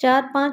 4-5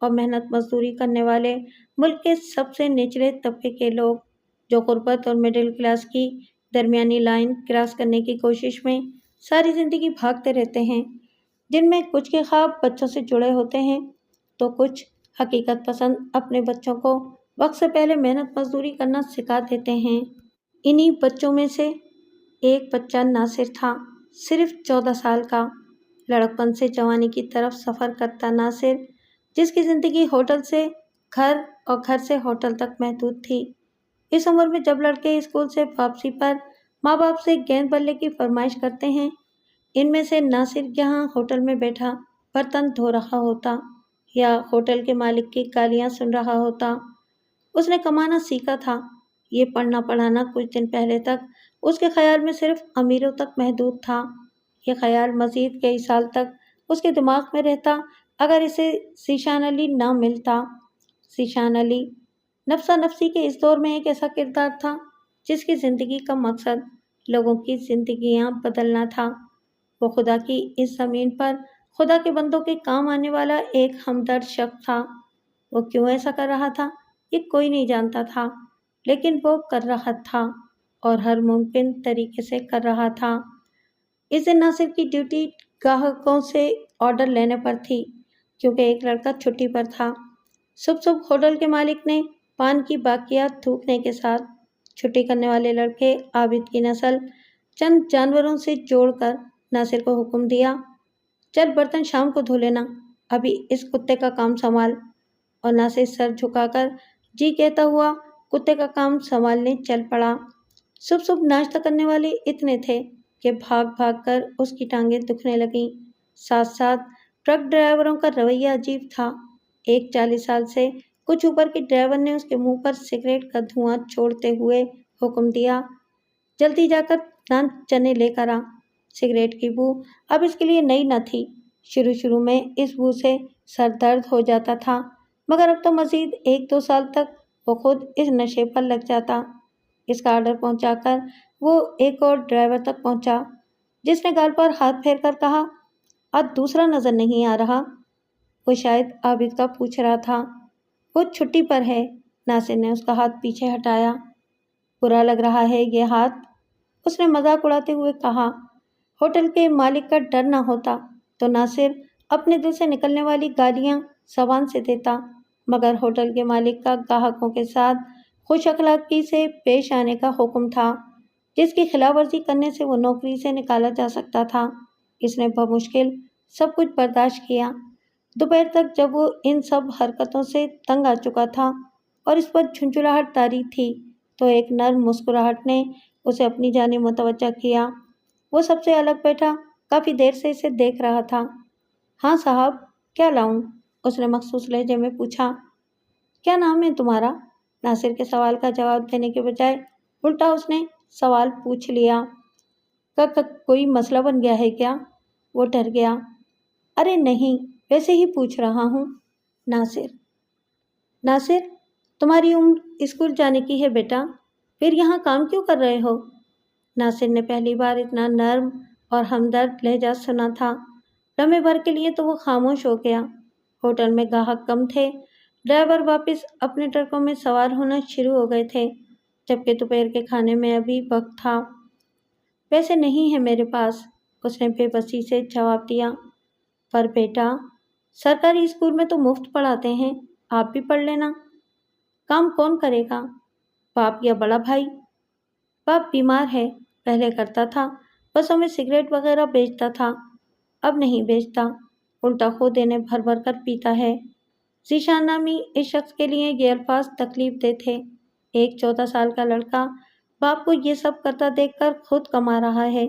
اور محنت مزدوری کرنے والے ملک کے سب سے نچلے طبقے کے لوگ جو غربت اور مڈل کلاس کی درمیانی لائن کراس کرنے کی کوشش میں ساری زندگی بھاگتے رہتے ہیں، جن میں کچھ کے خواب بچوں سے جڑے ہوتے ہیں تو کچھ حقیقت پسند اپنے بچوں کو وقت سے پہلے محنت مزدوری کرنا سکھا دیتے ہیں۔ انہی بچوں میں سے ایک بچہ ناصر تھا، صرف 14 سال کا، لڑکپن سے جوانی کی طرف سفر کرتا ناصر، جس کی زندگی ہوٹل سے گھر اور گھر سے ہوٹل تک محدود تھی۔ اس عمر میں جب لڑکے اسکول سے واپسی پر ماں باپ سے گیند بلے کی فرمائش کرتے ہیں، ان میں سے ناصر یہاں ہوٹل میں بیٹھا برتن دھو رہا ہوتا یا ہوٹل کے مالک کی گالیاں سن رہا ہوتا۔ اس نے کمانا سیکھا تھا، یہ پڑھنا پڑھانا کچھ دن پہلے تک اس کے خیال میں صرف امیروں تک محدود تھا۔ یہ خیال مزید کئی سال تک اس کے دماغ میں رہتا اگر اسے ذیشان علی نہ ملتا۔ ذیشان علی نفسا نفسی کے اس دور میں ایک ایسا کردار تھا جس کی زندگی کا مقصد لوگوں کی زندگیاں بدلنا تھا۔ وہ خدا کی اس زمین پر خدا کے بندوں کے کام آنے والا ایک ہمدرد شخص تھا۔ وہ کیوں ایسا کر رہا تھا یہ کوئی نہیں جانتا تھا، لیکن وہ کر رہا تھا اور ہر ممکن طریقے سے کر رہا تھا۔ اس دن ناصر کی ڈیوٹی گاہکوں سے آرڈر لینے پر تھی کیونکہ ایک لڑکا چھٹی پر تھا۔ صبح صبح ہوٹل کے مالک نے پان کی باقیات تھوکنے کے ساتھ چھٹی کرنے والے لڑکے عابد کی نسل چند جانوروں سے جوڑ کر ناصر کو حکم دیا، چل برتن شام کو دھو لینا، ابھی اس کتے کا کام سنبھال۔ اور ناصر سر جھکا کر جی کہتا ہوا کتے کا کام سنبھالنے چل پڑا۔ صبح صبح ناشتہ کرنے والے اتنے تھے کہ بھاگ بھاگ کر اس کی ٹانگیں دکھنے لگیں۔ ساتھ ساتھ ٹرک ڈرائیوروں کا رویہ عجیب تھا۔ ایک 40 سال سے کچھ اوپر کے ڈرائیور نے اس کے منہ پر سگریٹ کا دھواں چھوڑتے ہوئے حکم دیا، جلدی جا کر نان چنے لے کر آ۔ سگریٹ کی بو اب اس کے لیے نئی نہ تھی۔ شروع میں اس بو سے سر درد ہو جاتا تھا، مگر اب تو مزید 1-2 سال تک وہ خود اس نشے پر لگ جاتا۔ اس کا آرڈر پہنچا کر وہ ایک اور ڈرائیور تک پہنچا جس نے گال پر ہاتھ پھیر کر کہا، آج دوسرا نظر نہیں آ رہا۔ وہ شاید عابد کا پوچھ رہا تھا۔ وہ چھٹی پر ہے۔ ناصر نے اس کا ہاتھ پیچھے ہٹایا۔ برا لگ رہا ہے یہ ہاتھ، اس نے مذاق اڑاتے ہوئے کہا۔ ہوٹل کے مالک کا ڈر نہ ہوتا تو ناصر اپنے دل سے نکلنے والی گالیاں زبان سے دیتا، مگر ہوٹل کے مالک کا گاہکوں کے ساتھ خوش اخلاقی سے پیش آنے کا حکم تھا، جس کی خلاف ورزی کرنے سے وہ نوکری سے نکالا جا سکتا تھا۔ اس نے بمشکل سب کچھ برداشت کیا۔ دوپہر تک جب وہ ان سب حرکتوں سے تنگ آ چکا تھا اور اس پر جھنجھلاہٹ طاری تھی تو ایک نرم مسکراہٹ نے اسے اپنی جانب متوجہ کیا۔ وہ سب سے الگ بیٹھا کافی دیر سے اسے دیکھ رہا تھا۔ ہاں صاحب، کیا لاؤں؟ اس نے مخصوص لہجے میں پوچھا۔ کیا نام ہے تمہارا؟ ناصر کے سوال کا جواب دینے کے بجائے الٹا اس نے سوال پوچھ لیا۔ کوئی مسئلہ بن گیا ہے کیا؟ وہ ڈر گیا۔ ارے نہیں، ویسے ہی پوچھ رہا ہوں۔ ناصر، تمہاری عمر اسکول جانے کی ہے بیٹا، پھر یہاں کام کیوں کر رہے ہو؟ ناصر نے پہلی بار اتنا نرم اور ہمدرد لہجہ سنا تھا۔ لمحے بھر کے لیے تو وہ خاموش ہو گیا۔ ہوٹل میں گاہک کم تھے، ڈرائیور واپس اپنے ٹرکوں میں سوار ہونا شروع ہو گئے تھے، جبکہ دوپہر کے کھانے میں ابھی وقت تھا۔ ویسے نہیں ہے میرے پاس، اس نے بے بسی سے جواب دیا۔ پر بیٹا، سرکاری اسکول میں تو مفت پڑھاتے ہیں، آپ بھی پڑھ لینا۔ کام کون کرے گا، باپ یا بڑا بھائی؟ باپ بیمار ہے، پہلے کرتا تھا، بسوں میں سگریٹ وغیرہ بیچتا تھا، اب نہیں بیچتا، الٹا خود انہیں بھر بھر کر پیتا ہے۔ ذیشان نامی اس شخص کے لیے یہ الفاظ تکلیف دہ تھے۔ ایک 14 سال کا لڑکا باپ کو یہ سب کرتا دیکھ کر خود کما رہا ہے،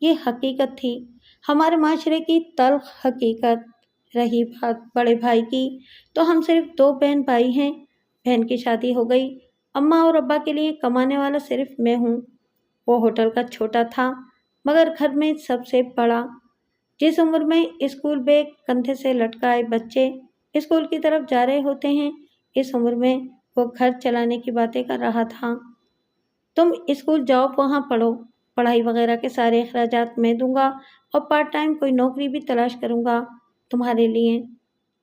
یہ حقیقت تھی، ہمارے معاشرے کی تلخ حقیقت۔ رہی بات بڑے بھائی کی تو ہم صرف 2 بہن بھائی ہیں، بہن کی شادی ہو گئی، اماں اور ابا کے لیے کمانے والا صرف میں ہوں۔ وہ ہوٹل کا چھوٹا تھا مگر گھر میں سب سے بڑا۔ جس عمر میں اسکول بیگ کندھے سے لٹکائے بچے اسکول کی طرف جا رہے ہوتے ہیں، اس عمر میں وہ گھر چلانے کی باتیں کر رہا تھا۔ تم اسکول جاؤ، وہاں پڑھو، پڑھائی وغیرہ کے سارے اخراجات میں دوں گا اور پارٹ ٹائم کوئی نوکری بھی تلاش کروں گا تمہارے لیے۔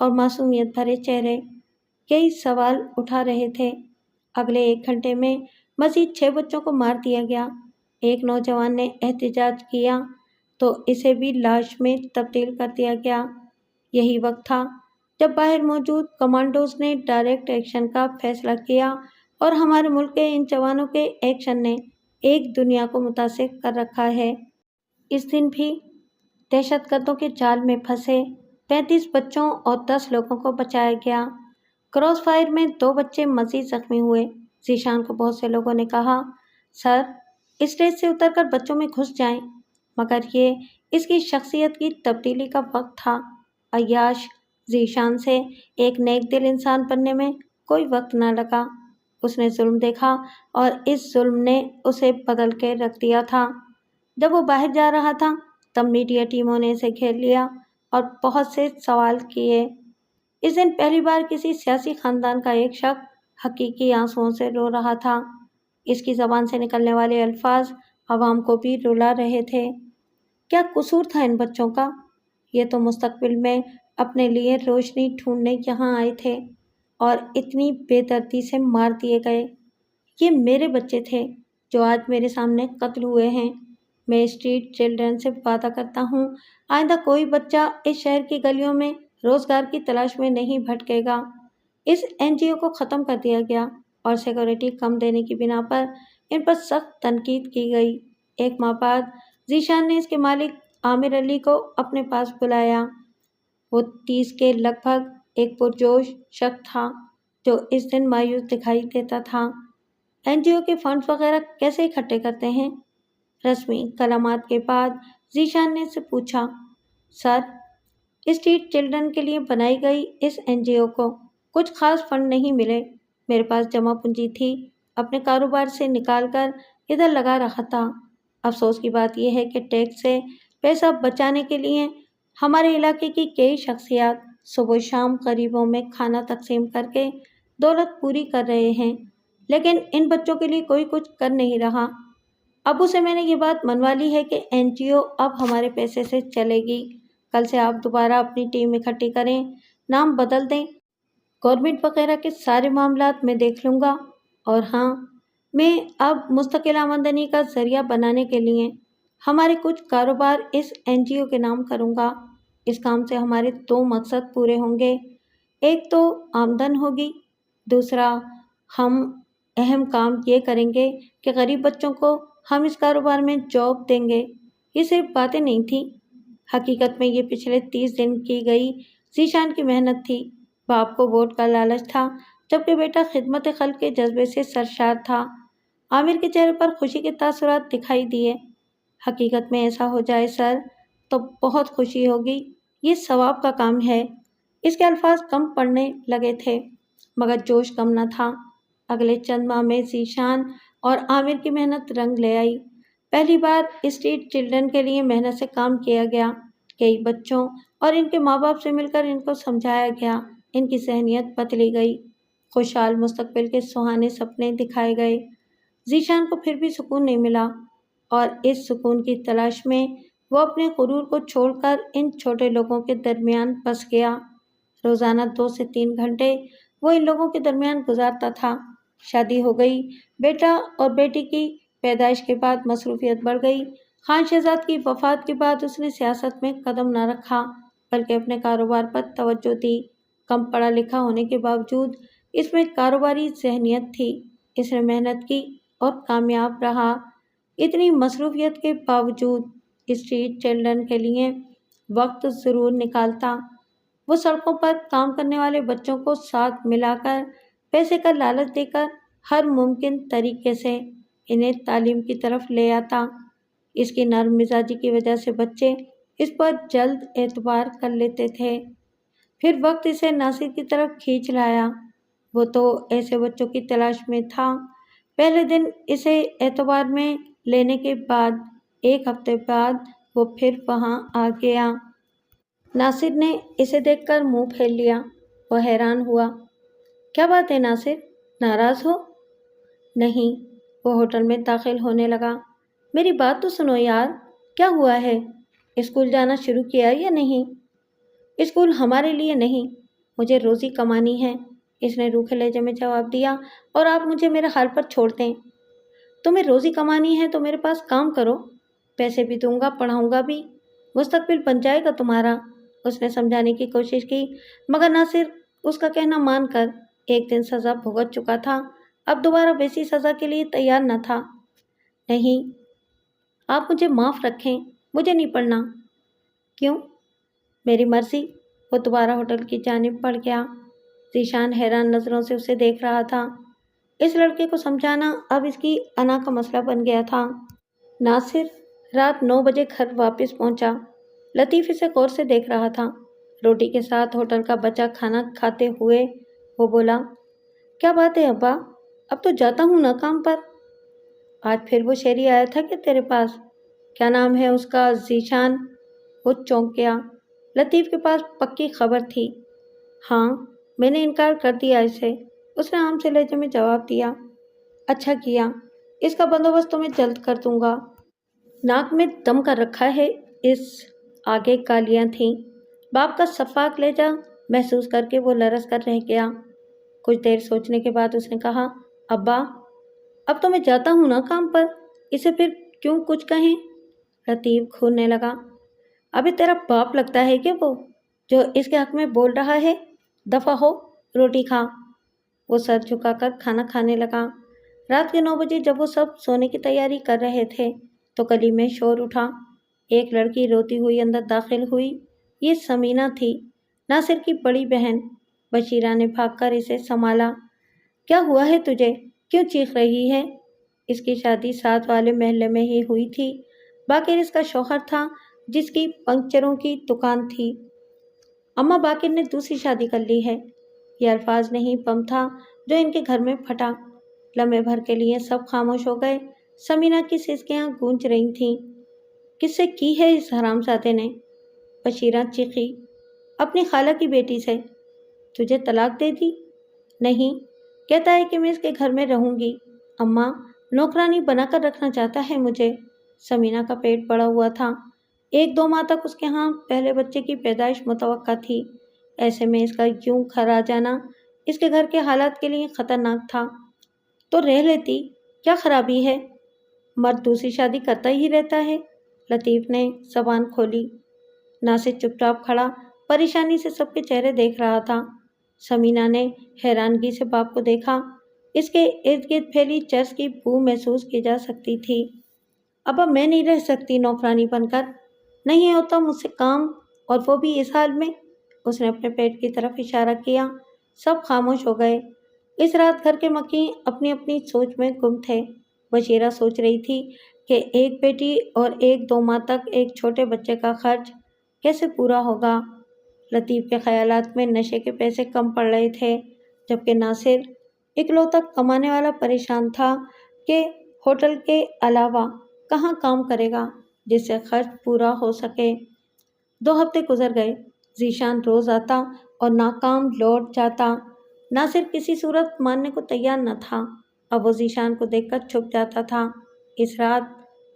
اور معصومیت بھرے چہرے یہی سوال اٹھا رہے تھے۔ اگلے 1 گھنٹے میں مزید 6 بچوں کو مار دیا گیا۔ ایک نوجوان نے احتجاج کیا تو اسے بھی لاش میں تبدیل کر دیا گیا۔ یہی وقت تھا جب باہر موجود کمانڈوز نے ڈائریکٹ ایکشن کا فیصلہ کیا اور ہمارے ملک کے ان جوانوں کے ایکشن نے ایک دنیا کو متاثر کر رکھا ہے۔ اس دن بھی دہشت گردوں کے جال میں پھنسے 35 بچوں اور 10 لوگوں کو بچایا گیا۔ کراس فائر میں 2 بچے مزید زخمی ہوئے۔ ذیشان کو بہت سے لوگوں نے کہا، سر اسٹیج سے اتر کر بچوں میں گھس جائیں، مگر یہ اس کی شخصیت کی تبدیلی کا وقت تھا۔ عیاش ذیشان سے ایک نیک دل انسان بننے میں کوئی وقت نہ لگا۔ اس نے ظلم دیکھا اور اس ظلم نے اسے بدل کے رکھ دیا تھا۔ جب وہ باہر جا رہا تھا تب میڈیا ٹیموں نے اسے گھیر لیا اور بہت سے سوال کیے۔ اس دن پہلی بار کسی سیاسی خاندان کا ایک شخص حقیقی آنسوؤں سے رو رہا تھا۔ اس کی زبان سے نکلنے والے الفاظ عوام کو بھی رلا رہے تھے۔ کیا قصور تھا ان بچوں کا؟ یہ تو مستقبل میں اپنے لیے روشنی ڈھونڈنے یہاں آئے تھے اور اتنی بے دردی سے مار دیے گئے۔ یہ میرے بچے تھے جو آج میرے سامنے قتل ہوئے ہیں۔ میں اسٹریٹ چلڈرن سے وعدہ کرتا ہوں آئندہ کوئی بچہ اس شہر کی گلیوں میں روزگار کی تلاش میں نہیں بھٹکے گا۔ اس NGO کو ختم کر دیا گیا اور سیکورٹی کم دینے کی بنا پر ان پر سخت تنقید کی گئی۔ 1 ماہ بعد ذیشان نے اس کے مالک عامر علی کو اپنے پاس بلایا۔ وہ 30 کے لگ بھگ ایک پرجوش شخص تھا جو اس دن مایوس دکھائی دیتا تھا۔ NGO کے فنڈز وغیرہ کیسے اکٹھے کرتے ہیں؟ رسمی کلمات کے بعد ذیشان نے اس سے پوچھا، سر اسٹریٹ چلڈرن کے لیے بنائی گئی اس NGO کو کچھ خاص فنڈ نہیں ملے۔ میرے پاس جمع پونجی تھی، اپنے کاروبار سے نکال کر ادھر لگا رکھا تھا۔ افسوس کی بات یہ ہے کہ ٹیکس سے پیسہ بچانے کے لیے ہمارے علاقے کی کئی شخصیات صبح و شام غریبوں میں کھانا تقسیم کر کے دولت پوری کر رہے ہیں، لیکن ان بچوں کے لیے کوئی کچھ کر نہیں رہا۔ ابو سے میں نے یہ بات منوا لی ہے کہ NGO اب ہمارے پیسے سے چلے گی۔ کل سے آپ دوبارہ اپنی ٹیم اکٹھی کریں، نام بدل دیں، گورنمنٹ وغیرہ کے سارے معاملات میں دیکھ لوں گا۔ اور ہاں، میں اب مستقل آمدنی کا ذریعہ بنانے کے لیے ہمارے کچھ کاروبار اس NGO کے نام کروں گا۔ اس کام سے ہمارے 2 مقصد پورے ہوں گے، ایک تو آمدن ہوگی، دوسرا ہم اہم کام یہ کریں گے کہ غریب بچوں کو ہم اس کاروبار میں جاب دیں گے۔ یہ صرف باتیں نہیں تھیں، حقیقت میں یہ پچھلے 30 دن کی گئی ذیشان کی محنت تھی۔ باپ کو ووٹ کا لالچ تھا جبکہ بیٹا خدمت خلق کے جذبے سے سرشار تھا۔ عامر کے چہرے پر خوشی کے تاثرات دکھائی دیے۔ حقیقت میں ایسا ہو جائے سر تو بہت خوشی ہوگی، یہ ثواب کا کام ہے۔ اس کے الفاظ کم پڑنے لگے تھے مگر جوش کم نہ تھا۔ اگلے چند ماہ میں ذیشان اور عامر کی محنت رنگ لے آئی۔ پہلی بار اسٹریٹ چلڈرن کے لیے محنت سے کام کیا گیا، کئی بچوں اور ان کے ماں باپ سے مل کر ان کو سمجھایا گیا، ان کی ذہنیت بدلی گئی، خوشحال مستقبل کے سہانے سپنے دکھائے گئے۔ ذیشان کو پھر بھی سکون نہیں ملا اور اس سکون کی تلاش میں وہ اپنے غرور کو چھوڑ کر ان چھوٹے لوگوں کے درمیان بس گیا۔ روزانہ 2 سے 3 گھنٹے وہ ان لوگوں کے درمیان گزارتا تھا۔ شادی ہو گئی، بیٹا اور بیٹی کی پیدائش کے بعد مصروفیت بڑھ گئی۔ خان شہزاد کی وفات کے بعد اس نے سیاست میں قدم نہ رکھا بلکہ اپنے کاروبار پر توجہ دی۔ کم پڑھا لکھا ہونے کے باوجود اس میں کاروباری ذہنیت تھی۔ اس نے محنت کی اور کامیاب رہا۔ اتنی مصروفیت کے باوجود اسٹریٹ چلڈرن کے لیے وقت ضرور نکالتا۔ وہ سڑکوں پر کام کرنے والے بچوں کو ساتھ ملا کر پیسے کا لالچ دے کر ہر ممکن طریقے سے انہیں تعلیم کی طرف لے آتا۔ اس کی نرم مزاجی کی وجہ سے بچے اس پر جلد اعتبار کر لیتے تھے۔ پھر وقت اسے ناصر کی طرف کھینچ لایا۔ وہ تو ایسے بچوں کی تلاش میں تھا۔ پہلے دن اسے اعتبار میں لینے کے بعد 1 ہفتے بعد وہ پھر وہاں آ گیا۔ ناصر نے اسے دیکھ کر منہ پھیر لیا۔ وہ حیران ہوا۔ کیا بات ہے ناصر، ناراض ہو؟ نہیں، وہ ہوٹل میں داخل ہونے لگا۔ میری بات تو سنو یار، کیا ہوا ہے؟ اسکول جانا شروع کیا یا نہیں؟ اسکول ہمارے لیے نہیں، مجھے روزی کمانی ہے، اس نے روکھے لہجے میں جواب دیا، اور آپ مجھے میرے حال پر چھوڑ دیں۔ تمہیں روزی کمانی ہے تو میرے پاس کام کرو، پیسے بھی دوں گا، پڑھاؤں گا بھی، مستقبل بن جائے گا تمہارا۔ اس نے سمجھانے کی کوشش کی، مگر ناصر اس کا کہنا مان کر ایک دن سزا بھگت چکا تھا، اب دوبارہ ویسی سزا کے لیے تیار نہ تھا۔ نہیں، آپ مجھے معاف رکھیں، مجھے نہیں پڑھنا۔ کیوں؟ میری مرضی۔ وہ دوبارہ ہوٹل کی جانب بڑھ گیا۔ ذیشان حیران نظروں سے اسے دیکھ رہا تھا۔ اس لڑکے کو سمجھانا اب اس کی انا کا مسئلہ بن گیا تھا۔ ناصر رات 9 بجے گھر واپس پہنچا۔ لطیف اسے غور سے دیکھ رہا تھا۔ روٹی کے ساتھ ہوٹل کا بچا کھانا کھاتے ہوئے وہ بولا، کیا بات ہے ابا، اب تو جاتا ہوں نا کام پر۔ آج پھر وہ شیری آیا تھا کہ تیرے پاس؟ کیا نام ہے اس کا؟ ذیشان۔ وہ چونک گیا۔ لطیف کے پاس پکی خبر تھی۔ ہاں، میں نے انکار کر دیا اسے، اس نے عام سے لہجے میں جواب دیا۔ اچھا کیا، اس کا بندوبست تو میں جلد کر دوں گا۔ ناک میں دم کر رکھا ہے اس۔ آگے گالیاں تھیں۔ باپ کا شفاق لہجہ محسوس کر کے وہ لرز کر رہ گیا۔ کچھ دیر سوچنے کے بعد اس نے کہا، ابا، اب تو میں جاتا ہوں نا کام پر، اسے پھر کیوں کچھ کہیں؟ لطیف گھورنے لگا۔ ابھی تیرا باپ لگتا ہے کہ وہ، جو اس کے حق میں بول رہا ہے؟ دفع ہو، روٹی کھا۔ وہ سر جھکا کر کھانا کھانے لگا۔ رات کے 9 بجے جب وہ سب سونے کی تیاری کر رہے تھے تو گلی میں شور اٹھا۔ ایک لڑکی روتی ہوئی اندر داخل ہوئی۔ یہ سمینہ تھی، ناصر کی بڑی بہن۔ بشیرہ نے بھاگ کر اسے سنبھالا۔ کیا ہوا ہے تجھے؟ کیوں چیخ رہی ہے؟ اس کی شادی ساتھ والے محلے میں ہی ہوئی تھی۔ باقر اس کا شوہر تھا، جس کی پنکچروں کی دکان تھی۔ اماں، باقر نے دوسری شادی کر لی ہے۔ یہ الفاظ نہیں، بم تھا جو ان کے گھر میں پھٹا۔ لمحے بھر کے لیے سب خاموش ہو گئے۔ سمینہ کی سسکیاں گونج رہی تھیں۔ کس سے کی ہے اس حرامزادے نے؟ بشیرہ چیخی۔ اپنی خالہ کی بیٹی سے۔ تجھے طلاق دے دی؟ نہیں، کہتا ہے کہ میں اس کے گھر میں رہوں گی۔ اماں، نوکرانی بنا کر رکھنا چاہتا ہے مجھے۔ سمینہ کا پیٹ بڑا ہوا تھا۔ 1-2 ماہ تک اس کے ہاں پہلے بچے کی پیدائش متوقع تھی۔ ایسے میں اس کا یوں گھر آ جانا اس کے گھر کے حالات کے لیے خطرناک تھا۔ تو رہ لیتی، کیا خرابی ہے؟ مرد دوسری شادی کرتا ہی رہتا ہے۔ لطیف نے زبان کھولی۔ ناصر چپ چاپ کھڑا پریشانی سے سب کے چہرے دیکھ رہا تھا۔ سمینہ نے حیرانگی سے باپ کو دیکھا۔ اس کے ارد گرد پھیلی چرس کی بو محسوس کی جا سکتی تھی۔ ابا، میں نہیں رہ سکتی نوکرانی بن کر، نہیں ہوتا مجھ سے کام، اور وہ بھی اس حال میں۔ اس نے اپنے پیٹ کی طرف اشارہ کیا۔ سب خاموش ہو گئے۔ اس رات گھر کے مکین اپنی اپنی سوچ میں گم تھے۔ بشیرہ سوچ رہی تھی کہ ایک بیٹی اور 1-2 ماہ تک ایک چھوٹے بچے کا خرچ کیسے پورا ہوگا۔ لطیف کے خیالات میں نشے کے پیسے کم پڑ رہے تھے، جبکہ ناصر اکلوتا کمانے والا پریشان تھا کہ ہوٹل کے علاوہ کہاں کام کرے گا جس سے خرچ پورا ہو سکے۔ 2 ہفتے گزر گئے۔ ذیشان روز آتا اور ناکام لوٹ جاتا۔ ناصر کسی صورت ماننے کو تیار نہ تھا۔ اب وہ ذیشان کو دیکھ کر چھپ جاتا تھا۔ اس رات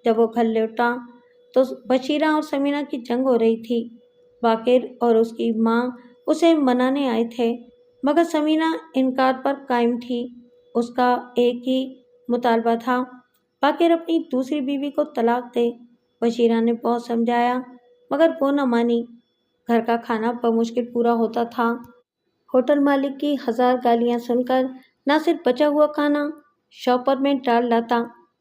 جب وہ گھر لوٹا تو بشیرہ اور سمینہ کی جنگ ہو رہی تھی۔ باقر اور اس کی ماں اسے منانے آئے تھے، مگر سمینہ انکار پر قائم تھی۔ اس کا ایک ہی مطالبہ تھا، باقر اپنی دوسری بیوی کو طلاق دے۔ بشیرہ نے بہت سمجھایا مگر وہ نہ مانی۔ گھر کا کھانا بمشکل پورا ہوتا تھا۔ ہوٹل مالک کی 1000 گالیاں سن کر ناصر بچا ہوا کھانا شاپر میں ڈال لاتا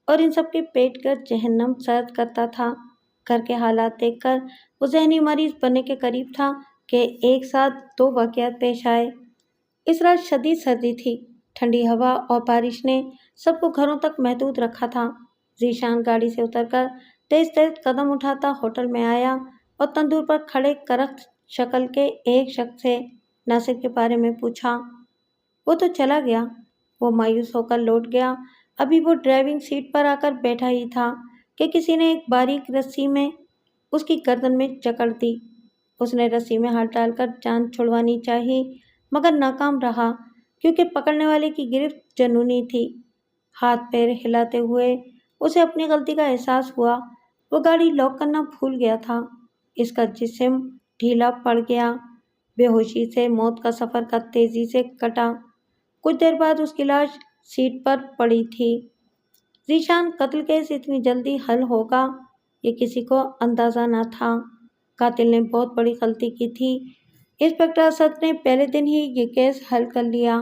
اور ان سب کے پیٹ کا جہنم سرد کرتا تھا۔ گھر کے حالات دیکھ کر وہ ذہنی مریض بننے کے قریب تھا کہ ایک ساتھ 2 واقعات پیش آئے۔ اس رات شدید سردی تھی۔ ٹھنڈی ہوا اور بارش نے سب کو گھروں تک محدود رکھا تھا۔ ذیشان گاڑی سے اتر کر تیز تیز قدم اٹھاتا ہوٹل میں آیا اور تندور پر کھڑے کرخت شکل کے ایک شخص سے ناصر کے بارے میں پوچھا۔ وہ تو چلا گیا، وہ مایوس ہو کر لوٹ گیا۔ ابھی وہ ڈرائیونگ سیٹ پر آ کر بیٹھا ہی تھا کہ کسی نے ایک باریک رسی میں اس کی گردن میں جکڑ دی۔ اس نے رسی میں ہاتھ ڈال کر جان چھڑوانی چاہی مگر ناکام رہا کیونکہ پکڑنے والے کی گرفت جنونی تھی۔ ہاتھ پیر ہلاتے ہوئے اسے اپنی غلطی کا احساس ہوا۔ وہ گاڑی لاک کرنا بھول گیا تھا۔ اس کا جسم ڈھیلا پڑ گیا۔ بے ہوشی سے موت کا سفر کا تیزی سے کٹا۔ کچھ دیر بعد اس کی لاش سیٹ پر پڑی تھی۔ ذیشان قتل کیس اتنی جلدی حل ہوگا یہ کسی کو اندازہ نہ تھا۔ قاتل نے بہت بڑی غلطی کی تھی۔ انسپکٹر اسد نے پہلے دن ہی یہ کیس حل کر لیا۔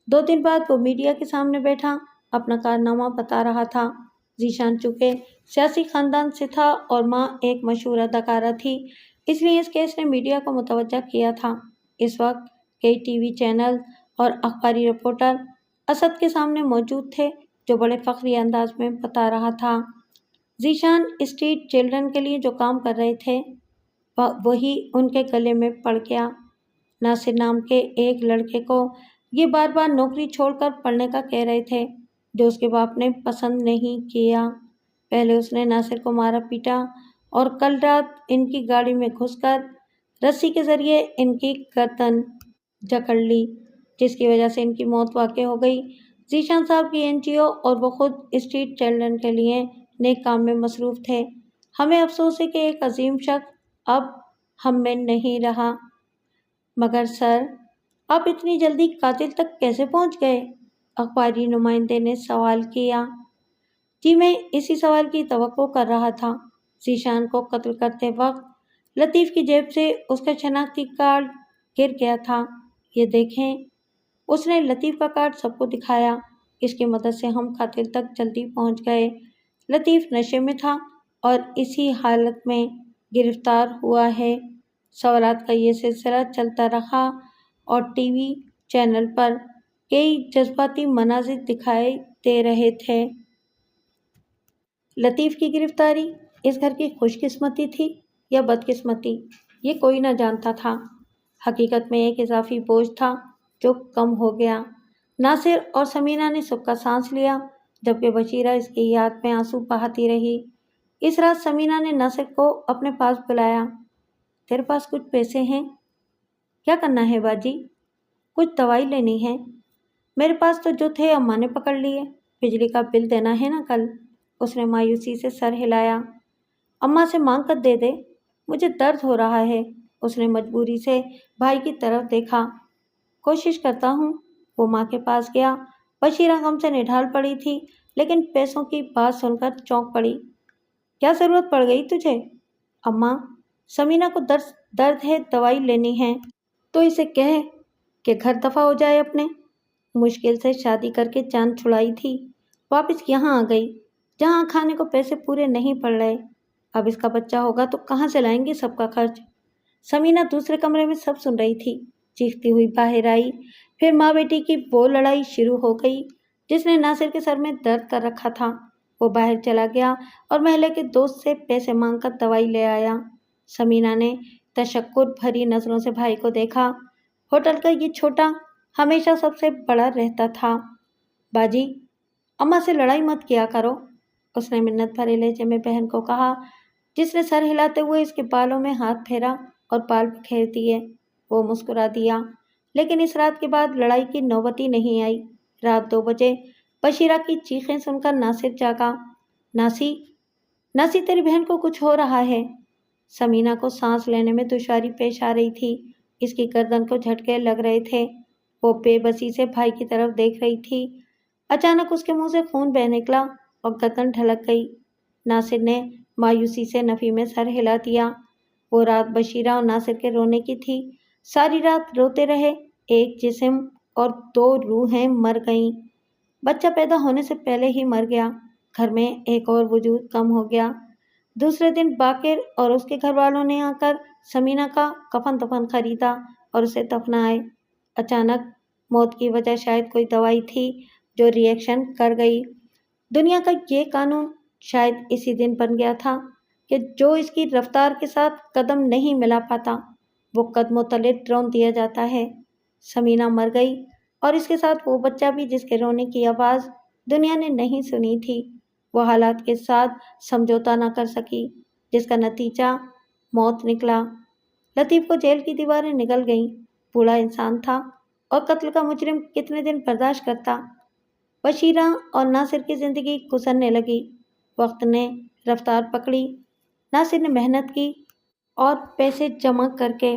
2 دن بعد وہ میڈیا کے سامنے بیٹھا اپنا کارنامہ بتا رہا تھا۔ ذیشان چونکہ سیاسی خاندان سے تھا اور ماں ایک مشہور اداکارہ تھی، اس لیے اس کیس نے میڈیا کو متوجہ کیا تھا۔ اس وقت کئی ٹی وی چینل اور اخباری رپورٹر اسد کے سامنے موجود تھے جو بڑے فخری انداز میں بتا رہا تھا۔ ذیشان اسٹریٹ چلڈرن کے لیے جو کام کر رہے تھے وہی ان کے گلے میں پڑ گیا۔ ناصر نام کے ایک لڑکے کو یہ بار بار نوکری چھوڑ کر پڑھنے کا کہہ رہے تھے جو اس کے باپ نے پسند نہیں کیا۔ پہلے اس نے ناصر کو مارا پیٹا اور کل رات ان کی گاڑی میں گھس کر رسی کے ذریعے ان کی گردن جکڑ لی جس کی وجہ سے ان کی موت واقع ہو گئی۔ ذیشان صاحب کی NGO اور وہ خود اسٹریٹ چلڈرن کے لیے نیک کام میں مصروف تھے۔ ہمیں افسوس ہے کہ ایک عظیم شخص اب ہم میں نہیں رہا۔ مگر سر، آپ اتنی جلدی قاتل تک کیسے پہنچ گئے؟ اخباری نمائندے نے سوال کیا۔ جی میں اسی سوال کی توقع کر رہا تھا۔ ذیشان کو قتل کرتے وقت لطیف کی جیب سے اس کا شناختی کارڈ گر گیا تھا۔ یہ دیکھیں۔ اس نے لطیف کا کارڈ سب کو دکھایا۔ اس کی مدد سے ہم قاتل تک جلدی پہنچ گئے۔ لطیف نشے میں تھا اور اسی حالت میں گرفتار ہوا ہے۔ سوالات کا یہ سلسلہ چلتا رہا اور ٹی وی چینل پر کئی جذباتی مناظر دکھائی دے رہے تھے۔ لطیف کی گرفتاری اس گھر کی خوش قسمتی تھی یا بدقسمتی یہ کوئی نہ جانتا تھا۔ حقیقت میں ایک اضافی بوجھ تھا جو کم ہو گیا۔ ناصر اور سمینہ نے سکھ کا سانس لیا جبکہ بشیرہ اس کی یاد میں آنسو بہاتی رہی۔ اس رات سمینہ نے ناصر کو اپنے پاس بلایا۔ تیرے پاس کچھ پیسے ہیں؟ کیا کرنا ہے باجی؟ کچھ دوائی لینی ہے۔ میرے پاس تو جو تھے اماں نے پکڑ لیے۔ بجلی کا بل دینا ہے نا کل۔ اس نے مایوسی سے سر ہلایا۔ اماں سے مانگ کر دے دے، مجھے درد ہو رہا ہے۔ اس نے مجبوری سے بھائی کی طرف دیکھا۔ کوشش کرتا ہوں۔ وہ ماں کے پاس گیا۔ بشیرہ غم سے نڈھال پڑی تھی لیکن پیسوں کی بات سن کر چونک پڑی۔ کیا ضرورت پڑ گئی تجھے؟ اماں، سمینہ کو درد ہے، دوائی لینی ہے۔ تو اسے کہہ کہ گھر دفع ہو جائے اپنے۔ مشکل سے شادی کر کے جان چھڑائی تھی، واپس یہاں آ گئی جہاں کھانے کو پیسے پورے نہیں پڑ رہے۔ اب اس کا بچہ ہوگا تو کہاں سے لائیں گے سب کا خرچ؟ سمینہ دوسرے کمرے میں سب سن رہی تھی، چیختی ہوئی باہر آئی۔ پھر ماں بیٹی کی وہ لڑائی شروع ہو گئی جس نے ناصر کے سر میں درد کر رکھا تھا۔ وہ باہر چلا گیا اور محلے کے دوست سے پیسے مانگ کر دوائی لے آیا۔ سمینہ نے تشکر بھری نظروں سے بھائی کو دیکھا۔ ہوٹل کا یہ چھوٹا ہمیشہ سب سے بڑا رہتا تھا۔ باجی، اماں سے لڑائی مت کیا کرو، اس نے منت بھرے لہجے میں بہن کو کہا جس نے سر ہلاتے ہوئے اس کے بالوں میں ہاتھ پھیرا اور بال بکھیر دیے۔ وہ مسکرا دیا۔ لیکن اس رات کے بعد لڑائی کی نوبت ہی نہیں آئی۔ رات 2 بجے بشیرہ کی چیخیں سن کر ناصر جاگا۔ ناسی تیری بہن کو کچھ ہو رہا ہے۔ سمینہ کو سانس لینے میں دشواری پیش آ رہی تھی۔ اس کی گردن کو جھٹکے لگ رہے تھے۔ وہ بے بسی سے بھائی کی طرف دیکھ رہی تھی۔ اچانک اس کے منہ سے خون بہہ نکلا اور گردن ڈھلک گئی۔ ناصر نے مایوسی سے نفی میں سر ہلا دیا۔ وہ رات بشیرہ اور ناصر کے رونے کی تھی۔ ساری رات روتے رہے۔ ایک جسم اور 2 روحیں مر گئیں۔ بچہ پیدا ہونے سے پہلے ہی مر گیا۔ گھر میں ایک اور وجود کم ہو گیا۔ دوسرے دن باقر اور اس کے گھر والوں نے آ کر سمینہ کا کفن دفن خریدا اور اسے دفنائے۔ اچانک موت کی وجہ شاید کوئی دوائی تھی جو ری ایکشن کر گئی۔ دنیا کا یہ قانون شاید اسی دن بن گیا تھا کہ جو اس کی رفتار کے ساتھ قدم نہیں ملا پاتا وہ قدموں تلے ڈرون دیا جاتا ہے۔ سمینہ مر گئی اور اس کے ساتھ وہ بچہ بھی جس کے رونے کی آواز دنیا نے نہیں سنی تھی۔ وہ حالات کے ساتھ سمجھوتا نہ کر سکی جس کا نتیجہ موت نکلا۔ لطیف کو جیل کی دیواریں نگل گئیں۔ بوڑھا انسان تھا اور قتل کا مجرم کتنے دن برداشت کرتا۔ بشیرہ اور ناصر کی زندگی گزرنے لگی۔ وقت نے رفتار پکڑی۔ ناصر نے محنت کی اور پیسے جمع کر کے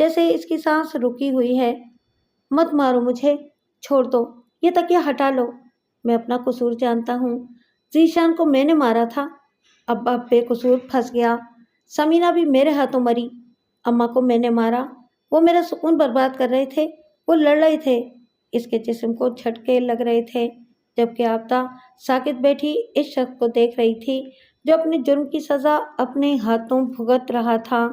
جیسے اس کی سانس رکی ہوئی ہے۔ مت مارو مجھے، چھوڑ دو، یہ تکیہ ہٹا لو، میں اپنا قصور جانتا ہوں، ذیشان کو میں نے مارا تھا، اب بے قصور پھنس گیا، سمینہ بھی میرے ہاتھوں مری، اماں کو میں نے مارا، وہ میرا سکون برباد کر رہے تھے، وہ لڑ رہے تھے، اس کے جسم کو جھٹکے لگ رہے تھے، جبکہ آبدہ ساکت بیٹھی اس شخص کو دیکھ رہی تھی جو اپنے جرم کی سزا اپنے ہاتھوں بھگت رہا تھا۔